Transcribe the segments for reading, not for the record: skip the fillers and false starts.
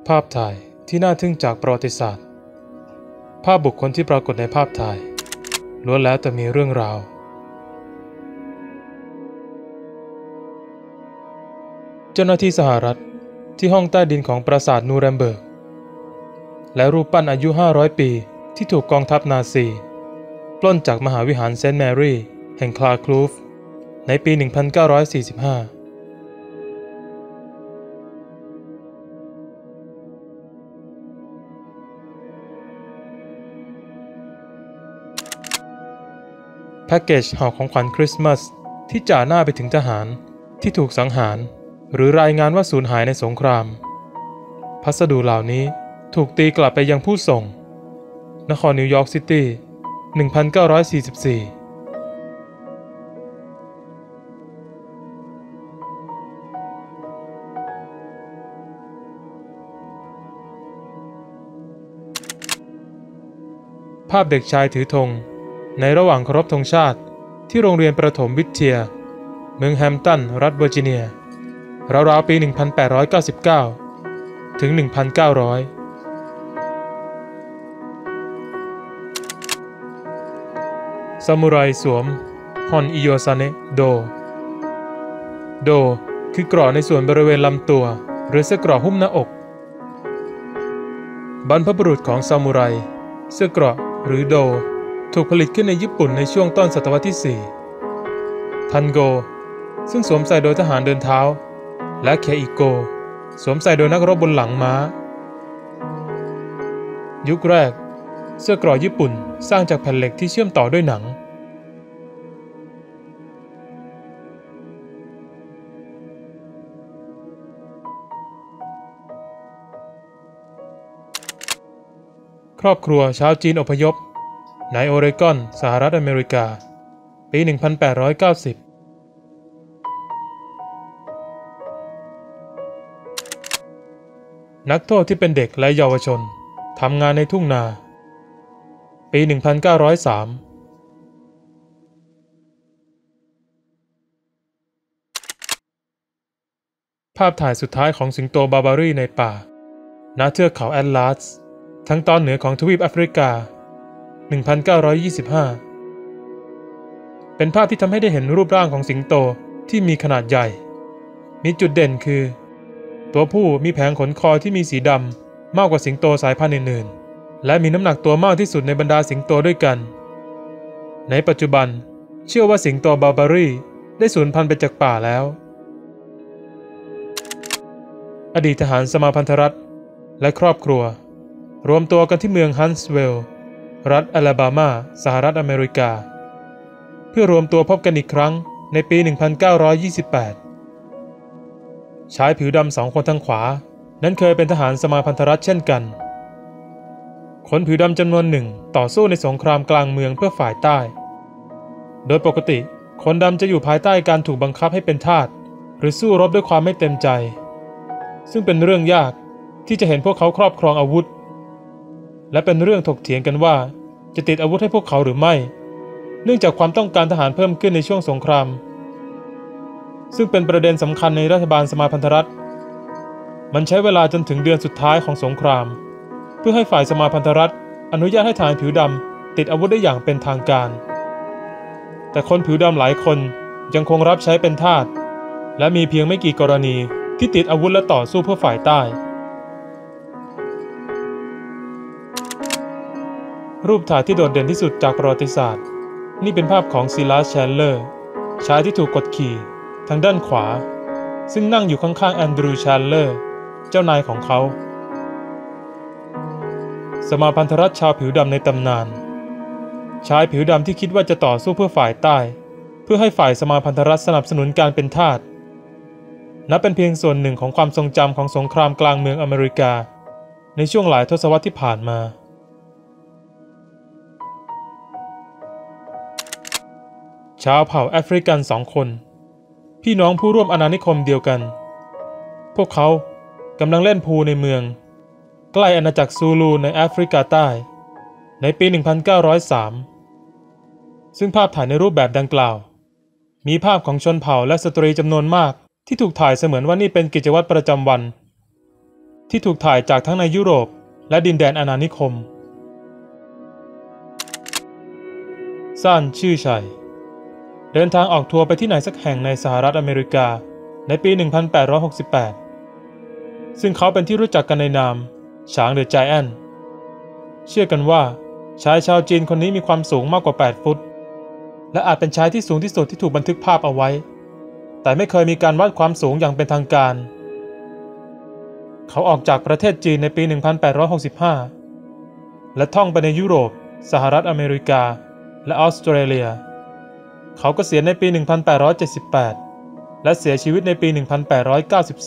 ภาพถ่ายที่น่าทึ่งจากประวัติศาสตร์ภาพบุคคลที่ปรากฏในภาพถ่ายล้วนแล้วแต่มีเรื่องราวเจ้าหน้าที่สหรัฐที่ห้องใต้ดินของปราสาทนูเรมเบิร์กและรูปปั้นอายุ500 ปีที่ถูกกองทัพนาซีปล้นจากมหาวิหารเซนต์แมรี่แห่งคลาคลูฟในปี 1945แพ็กเกจห่อของขวัญคริสต์มาสที่จ่าหน้าไปถึงทหารที่ถูกสังหารหรือรายงานว่าสูญหายในสงครามพัสดุเหล่านี้ถูกตีกลับไปยังผู้ส่งนครนิวยอร์กซิตี้ 1944 ภาพเด็กชายถือธงในระหว่างเคารพธงชาติที่โรงเรียนประถมวิทยาเมืองแฮมป์ตันรัฐเวอร์จิเนียราวๆปี 1899 ถึง 1900 ซามูไรสวมฮอนอิโยซาเนะโดคือเกราะในส่วนบริเวณลำตัวหรือเสื้อเกราะหุ้มหน้าอกบรรพบุรุษของซามูไรเสื้อเกราะหรือโดถูกผลิตขึ้นในญี่ปุ่นในช่วงต้นศตวรรษที่ 4 ทันโกซึ่งสวมใส่โดยทหารเดินเท้าและเคอิโกสวมใส่โดยนักรบบนหลังม้ายุคแรกเสื้อเกราะญี่ปุ่นสร้างจากแผ่นเหล็กที่เชื่อมต่อด้วยหนังครอบครัวชาวจีนอพยพในโอเรกอนสหรัฐอเมริกาปี 1890 นักโทษที่เป็นเด็กและเยาวชนทำงานในทุ่งนาปี 1903 ภาพถ่ายสุดท้ายของสิงโตบาบารีในป่าณเทือกเขาแอตลาสทั้งตอนเหนือของทวีปแอฟริกา 1925 เป็นภาพที่ทำให้ได้เห็นรูปร่างของสิงโตที่มีขนาดใหญ่มีจุดเด่นคือตัวผู้มีแผงขนคอที่มีสีดำมากกว่าสิงโตสายพันธุ์อื่นๆและมีน้ำหนักตัวมากที่สุดในบรรดาสิงโตด้วยกันในปัจจุบันเชื่อว่าสิงโตบาบารีได้สูญพันธุ์ไปจากป่าแล้วอดีตทหารสมาพันธรัฐและครอบครัวรวมตัวกันที่เมืองฮันส์เวลล์รัฐอลาบามาสหรัฐอเมริกาเพื่อรวมตัวพบกันอีกครั้งในปี 1928 ชายผิวดำ2 คนทางขวานั้นเคยเป็นทหารสมาพันธรัฐเช่นกันคนผิวดำจำนวนหนึ่งต่อสู้ในสงครามกลางเมืองเพื่อฝ่ายใต้โดยปกติคนดำจะอยู่ภายใต้การถูกบังคับให้เป็นทาสหรือสู้รบด้วยความไม่เต็มใจซึ่งเป็นเรื่องยากที่จะเห็นพวกเขาครอบครองอาวุธและเป็นเรื่องถกเถียงกันว่าจะติดอาวุธให้พวกเขาหรือไม่เนื่องจากความต้องการทหารเพิ่มขึ้นในช่วงสงครามซึ่งเป็นประเด็นสำคัญในรัฐบาลสมาพันธรัฐมันใช้เวลาจนถึงเดือนสุดท้ายของสงครามเพื่อให้ฝ่ายสมาพันธรัฐอนุญาตให้ทหารผิวดำติดอาวุธได้อย่างเป็นทางการแต่คนผิวดำหลายคนยังคงรับใช้เป็นทาสและมีเพียงไม่กี่กรณีที่ติดอาวุธและต่อสู้เพื่อฝ่ายใต้รูปถ่ายที่โดดเด่นที่สุดจากประวัติศาสตร์นี่เป็นภาพของซิลาส แชนเลอร์ชายที่ถูกกดขี่ทางด้านขวาซึ่งนั่งอยู่ข้างๆแอนดรู แชนเลอร์เจ้านายของเขาสมาพันธรัฐชาวผิวดำในตำนานชายผิวดำที่คิดว่าจะต่อสู้เพื่อฝ่ายใต้เพื่อให้ฝ่ายสมาพันธรัฐสนับสนุนการเป็นทาสนับเป็นเพียงส่วนหนึ่งของความทรงจำของสงครามกลางเมืองอเมริกาในช่วงหลายทศวรรษที่ผ่านมาชาวเผ่าแอฟริกัน2 คนพี่น้องผู้ร่วมอาณานิคมเดียวกันพวกเขากำลังเล่นพูลในเมืองใกล้อาณาจักรซูลูในแอฟริกาใต้ในปี 1903 ซึ่งภาพถ่ายในรูปแบบดังกล่าวมีภาพของชนเผ่าและสตรีจำนวนมากที่ถูกถ่ายเสมือนว่านี่เป็นกิจวัตรประจำวัน ที่ถูกถ่ายจากทั้งในยุโรปและดินแดนอาณานิคมซ่านชื่อชัยเดินทางออกทัวร์ไปที่ไหนสักแห่งในสหรัฐอเมริกาในปี 1868 ซึ่งเขาเป็นที่รู้จักกันในนามฉางเดอะไจแอนท์เชื่อกันว่าชายชาวจีนคนนี้มีความสูงมากกว่า 8 ฟุตและอาจเป็นชายที่สูงที่สุดที่ถูกบันทึกภาพเอาไว้แต่ไม่เคยมีการวัดความสูงอย่างเป็นทางการเขาออกจากประเทศจีนในปี 1865 และท่องไปในยุโรปสหรัฐอเมริกาและออสเตรเลียเขาก็เสียในปี 1878 และเสียชีวิตในปี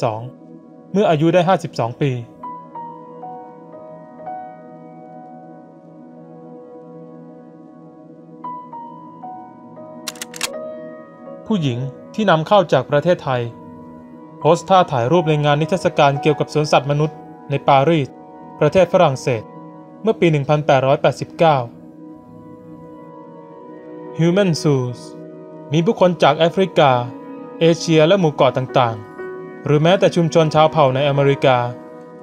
1892 เมื่ออายุได้ 52 ปีผู้หญิงที่นำเข้าจากประเทศไทยโพสต์ท่าถ่ายรูปในงานนิทรรศการเกี่ยวกับสวนสัตว์มนุษย์ในปารีสประเทศฝรั่งเศสเมื่อปี 1889 Human Zoos มีผู้คนจากแอฟริกาเอเชียและหมู่เกาะต่างๆหรือแม้แต่ชุมชนชาวเผ่าในอเมริกา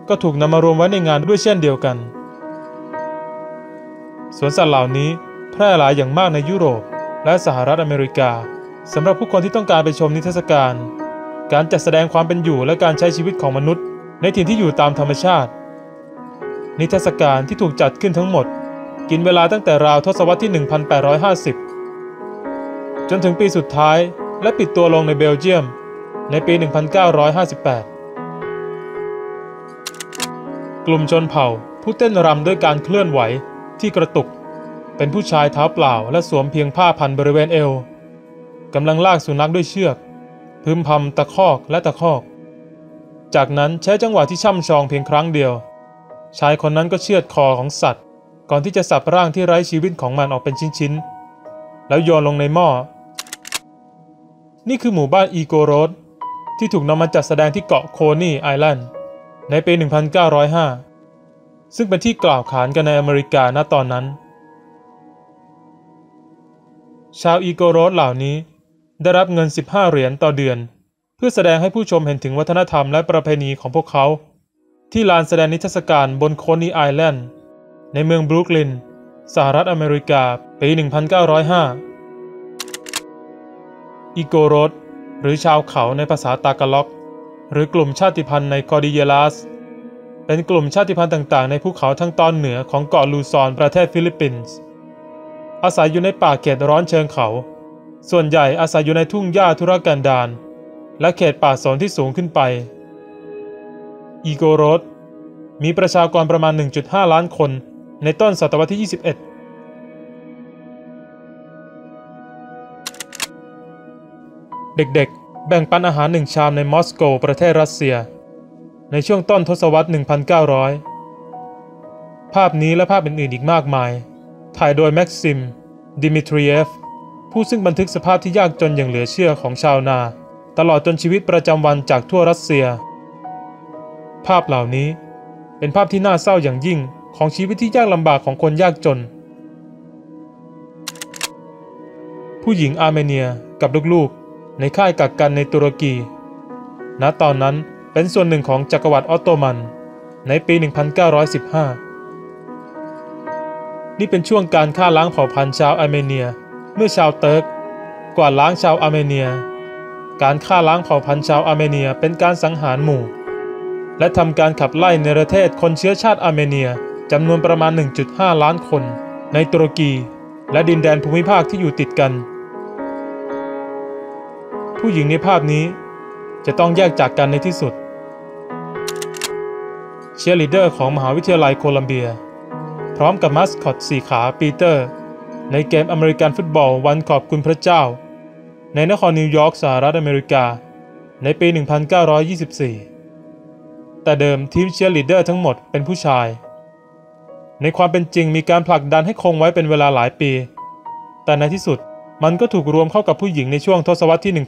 ก็ถูกนำมารวมไว้ในงานด้วยเช่นเดียวกันสวนสัตว์เหล่านี้แพร่หลายอย่างมากในยุโรปและสหรัฐอเมริกาสำหรับผู้คนที่ต้องการไปชมนิทรรศการการจัดแสดงความเป็นอยู่และการใช้ชีวิตของมนุษย์ในถิ่นที่อยู่ตามธรรมชาตินิทรรศการที่ถูกจัดขึ้นทั้งหมดกินเวลาตั้งแต่ราวทศวรรษที่ 1850 จนถึงปีสุดท้ายและปิดตัวลงในเบลเยียมในปี 1958 กลุ่มชนเผ่าผู้เต้นรำด้วยการเคลื่อนไหวที่กระตุกเป็นผู้ชายเท้าเปล่าและสวมเพียงผ้าพันบริเวณเอวกำลังลากสุนัขด้วยเชือกพึมพำตะคอกและตะคอกจากนั้นใช้จังหวะที่ช่ำชองเพียงครั้งเดียวชายคนนั้นก็เชือดคอของสัตว์ก่อนที่จะสับร่างที่ไร้ชีวิตของมันออกเป็นชิ้นๆแล้วโยนลงในหม้อนี่คือหมู่บ้านอีโกโรดที่ถูกนำมาจัดแสดงที่เกาะโคนีไอแลนด์ในปี 1905 ซึ่งเป็นที่กล่าวขานกันในอเมริกาณตอนนั้นชาวอีโกโรดเหล่านี้ได้รับเงิน15 เหรียญต่อเดือนเพื่อแสดงให้ผู้ชมเห็นถึงวัฒนธรรมและประเพณีของพวกเขาที่ลานแสดงนิทรรศการบนโคนีไอแลนด์ในเมืองบรุกลินสหรัฐอเมริกาปี 1905 อีโกโรดหรือชาวเขาในภาษาตากาล็อกหรือกลุ่มชาติพันธุ์ในคอร์ดิเยลัสเป็นกลุ่มชาติพันธุ์ต่างๆในภูเขาทางตอนเหนือของเกาะลูซอนประเทศฟิลิปปินส์อาศัยอยู่ในป่าเขตร้อนเชิงเขาส่วนใหญ่อาศัยอยู่ในทุ่งหญ้าทุรกันดารและเขตป่าสนที่สูงขึ้นไปอีโกโรดมีประชากรประมาณ 1.5 ล้านคนในต้นศตวรรษที่ 21เด็กๆแบ่งปันอาหาร1 ชามในมอสโกประเทศรัสเซียในช่วงต้นทศวรรษ 1900 ภาพนี้และภาพอื่นๆอีกมากมายถ่ายโดยแม็กซิม ดิมิทรีเยฟผู้ซึ่งบันทึกสภาพที่ยากจนอย่างเหลือเชื่อของชาวนาตลอดจนชีวิตประจำวันจากทั่วรัสเซียภาพเหล่านี้เป็นภาพที่น่าเศร้าอย่างยิ่งของชีวิตที่ยากลำบากของคนยากจนผู้หญิงอาร์เมเนียกับลูกๆในค่ายกักกันในตุรกีณตอนนั้นเป็นส่วนหนึ่งของจักรวรรดิออตโตมันในปี 1915 นี่เป็นช่วงการฆ่าล้างเผ่าพันธุ์ชาวอาร์เมเนียเมื่อชาวเติร์กกวาดล้างชาวอาร์เมเนียการฆ่าล้างเผ่าพันธุ์ชาวอาร์เมเนียเป็นการสังหารหมู่และทำการขับไล่เนรเทศคนเชื้อชาติอาร์เมเนียจำนวนประมาณ 1.5 ล้านคนในตุรกีและดินแดนภูมิภาคที่อยู่ติดกันผู้หญิงในภาพนี้จะต้องแยกจากกันในที่สุดเชียร์ลีดเดอร์ของมหาวิทยาลัยโคลัมเบียพร้อมกับมัสคอตสีขาปีเตอร์ในเกมอเมริกันฟุตบอลวันขอบคุณพระเจ้าในนครนิวยอร์กสหรัฐอเมริกาในปี 1924 แต่เดิมทีมเชียร์ลีดเดอร์ทั้งหมดเป็นผู้ชายในความเป็นจริงมีการผลักดันให้คงไว้เป็นเวลาหลายปีแต่ในที่สุดมันก็ถูกรวมเข้ากับผู้หญิงในช่วงทศวรรษที่ 1930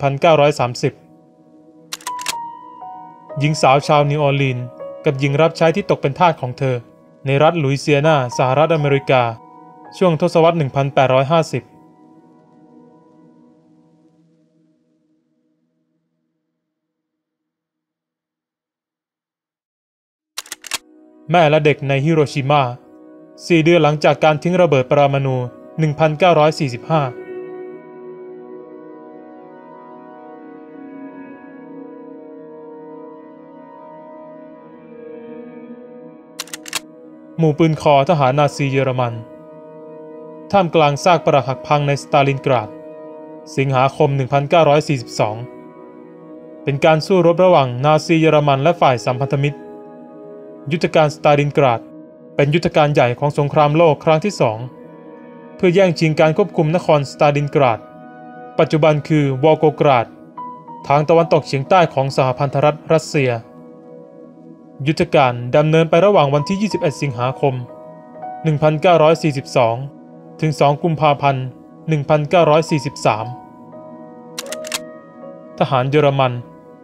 หญิงสาวชาวนิวออร์ลีนส์กับหญิงรับใช้ที่ตกเป็นทาสของเธอในรัฐลุยเซียนาสหรัฐอเมริกาช่วงทศวรรษ 1850 แม่และเด็กในฮิโรชิมา4 เดือนหลังจากการทิ้งระเบิดปรมาณู 1945 หมู่ปืนคอทหารนาซีเยอรมันท่ามกลางซากปรักหักพังในสตาลินกราดสิงหาคม 1942 เป็นการสู้รบระหว่างนาซีเยอรมันและฝ่ายสัมพันธมิตรยุทธการสตาลินกราดเป็นยุทธการใหญ่ของสงครามโลกครั้งที่2เพื่อแย่งชิงการควบคุมนครสตาลินกราดปัจจุบันคือวอลโกกราดทางตะวันตกเฉียงใต้ของสหพันธรัฐรัสเซียยุทธการดำเนินไประหว่างวันที่ 21 สิงหาคม 1942 ถึง 2 กุมภาพันธ์ 1943 ทหารเยอรมัน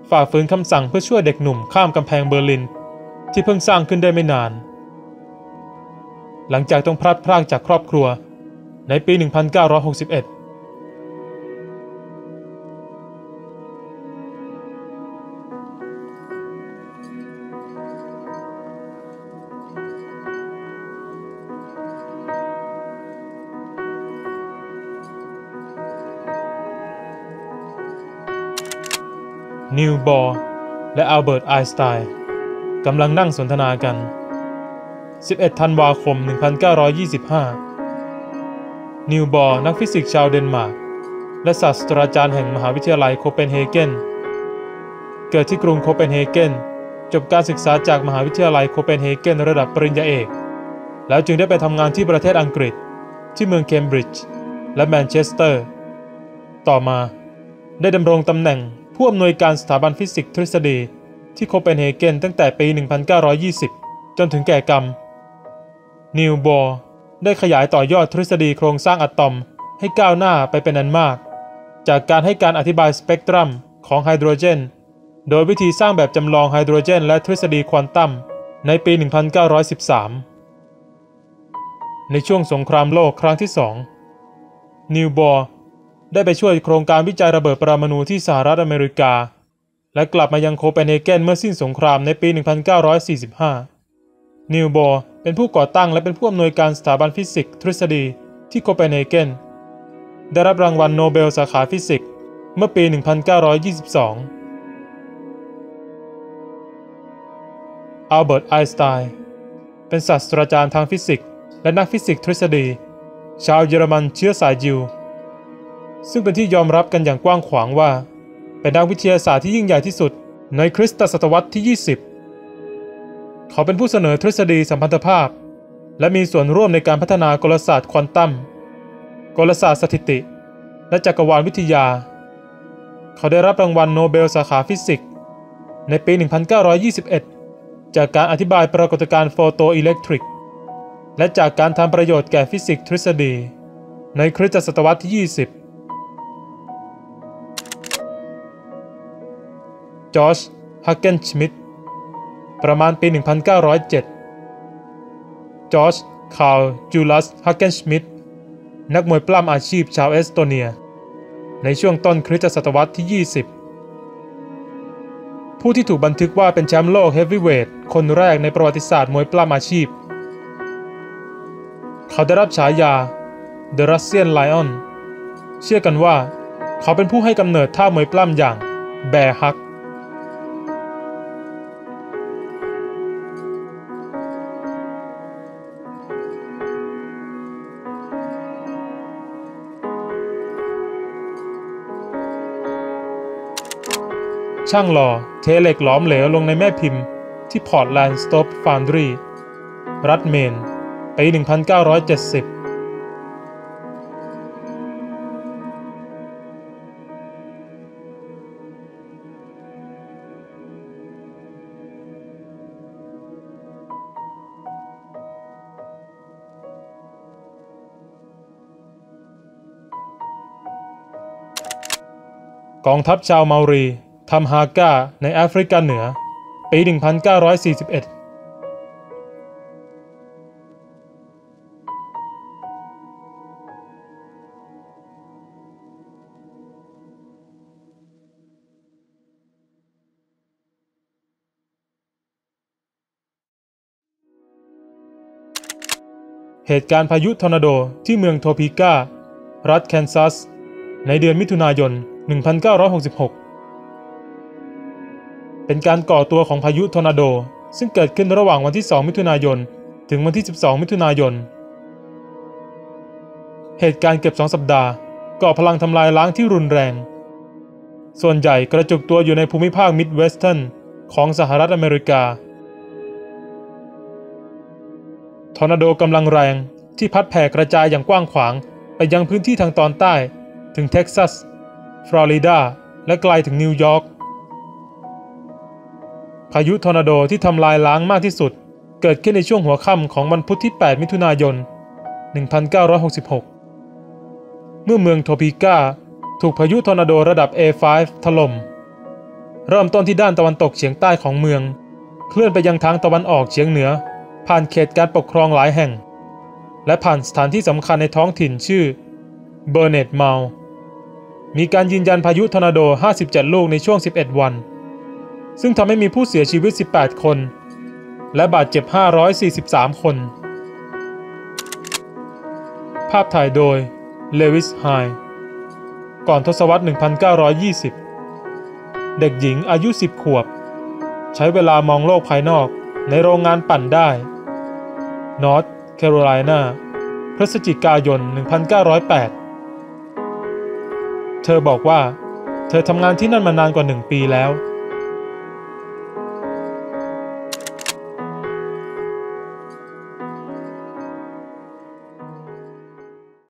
ฝ่าฝืนคำสั่งเพื่อช่วยเด็กหนุ่มข้ามกำแพงเบอร์ลินที่เพิ่งสร้างขึ้นได้ไม่นานหลังจากต้องพลัดพรากจากครอบครัวในปี 1961นิวบอร์และอัลเบิร์ตไอน์สไตน์กำลังนั่งสนทนากัน 11 ธันวาคม 1925 นิวบอร์นักฟิสิกส์ชาวเดนมาร์กและศาสตราจารย์แห่งมหาวิทยาลัยโคเปนเฮเกนเกิดที่กรุงโคเปนเฮเกนจบการศึกษาจากมหาวิทยาลัยโคเปนเฮเกนระดับปริญญาเอกแล้วจึงได้ไปทำงานที่ประเทศอังกฤษที่เมืองเคมบริดจ์และแมนเชสเตอร์ต่อมาได้ดำรงตำแหน่งผู้อำนวยการสถาบันฟิสิกส์ทฤษฎีที่โคเปนเฮเกนตั้งแต่ปี 1920 จนถึงแก่กรรมนิวบอร์ได้ขยายต่อยอดทฤษฎีโครงสร้างอะตอมให้ก้าวหน้าไปเป็นอันมากจากการให้การอธิบายสเปกตรัมของไฮโดรเจนโดยวิธีสร้างแบบจำลองไฮโดรเจนและทฤษฎีควอนตัมในปี 1913 ในช่วงสงครามโลกครั้งที่ 2 นิวบอร์ได้ไปช่วยโครงการวิจัยระเบิดปรมาณูที่สหรัฐอเมริกาและกลับมายังโคเปนเฮเกนเมื่อสิ้นสงครามในปี 1945 นิวบอร์เป็นผู้ก่อตั้งและเป็นผู้อำนวยการสถาบันฟิสิกส์ทฤษฎีที่โคเปนเฮเกนได้รับรางวัลโนเบลสาขาฟิสิกส์เมื่อปี 1922 อัลเบิร์ตไอน์สไตน์เป็นศาสตราจารย์ทางฟิสิกส์และนักฟิสิกส์ทฤษฎีชาวเยอรมันเชื้อสายยิวซึ่งเป็นที่ยอมรับกันอย่างกว้างขวางว่าเป็นนักวิทยาศาสตร์ที่ยิ่งใหญ่ที่สุดในคริสตศตวรรษที่ 20 เขาเป็นผู้เสนอทฤษฎีสัมพันธภาพและมีส่วนร่วมในการพัฒนากลศาสตร์ควอนตัมกลศาสตร์สถิติและจักรวาลวิทยาเขาได้รับรางวัลโนเบลสาขาฟิสิกส์ในปี 1921 จากการอธิบายปรากฏการณ์โฟโตอิเล็กทริกและจากการทำประโยชน์แก่ฟิสิกส์ทฤษฎีในคริสตศตวรรษที่ 20 จอร์จ ฮักเกนชมิดประมาณปี 1907 จอร์จ คาร์ล จูลัส ฮักเกนชมิดนักมวยปล้ำอาชีพชาวเอสโตเนียในช่วงต้นคริสตศตวรรษที่ 20 ผู้ที่ถูกบันทึกว่าเป็นแชมป์โลกเฮฟวีเวทคนแรกในประวัติศาสตร์มวยปล้ำอาชีพเขาได้รับฉายา The Russian Lion เชื่อกันว่าเขาเป็นผู้ให้กำเนิดท่ามวยปล้ำอย่างแบร์ฮักช่างหล่อเทเหล็กหลอมเหลวลงในแม่พิมพ์ที่พอร์ตแลนด์สโตปฟาวน์ดรีรัฐเมนปี 1970 กองทัพชาวเมารีทำฮาก้าในแอฟริกาเหนือปี 1941 ก เหตุการณ์พายุทอร์นาโดที่เมืองโทปิก้ารัฐแคนซัสในเดือนมิถุนายน 1966 เป็นการก่อตัวของพายุทอร์นาโดซึ่งเกิดขึ้นระหว่างวันที่ 2 มิถุนายน ถึงวันที่ 12 มิถุนายน เหตุการณ์เกือบ2 สัปดาห์ก่อพลังทำลายล้างที่รุนแรงส่วนใหญ่กระจุกตัวอยู่ในภูมิภาคมิดเวสเทิร์นของสหรัฐอเมริกาทอร์นาโดกำลังแรงที่พัดแผ่กระจายอย่างกว้างขวางไปยังพื้นที่ทางตอนใต้ถึงเท็กซัสฟลอริดาและไกลถึงนิวยอร์กพายุทอร์นาโดที่ทำลายล้างมากที่สุดเกิดขึ้นในช่วงหัวค่ำของวันพุธที่ 8 มิถุนายน 1966 เมื่อเมืองโทปิก้าถูกพายุทอร์นาโดระดับ A5 ถล่มเริ่มต้นที่ด้านตะวันตกเฉียงใต้ของเมืองเคลื่อนไปยังทางตะวันออกเฉียงเหนือผ่านเขตการปกครองหลายแห่งและผ่านสถานที่สำคัญในท้องถิ่นชื่อเบอร์เน็ตเมาลมีการยืนยันพายุทอร์นาโด 57 ลูกในช่วง 11 วันซึ่งทำให้มีผู้เสียชีวิต 18 คนและบาดเจ็บ 543 คนภาพถ่ายโดยเลวิส ไฮก่อนทศวรรษ 1920 เด็กหญิงอายุ 10 ขวบใช้เวลามองโลกภายนอกในโรงงานปั่นได้นอร์ทแคโรไลนาพฤศจิกายน 1908 เธอบอกว่าเธอทำงานที่นั่นมานานกว่า1 ปีแล้ว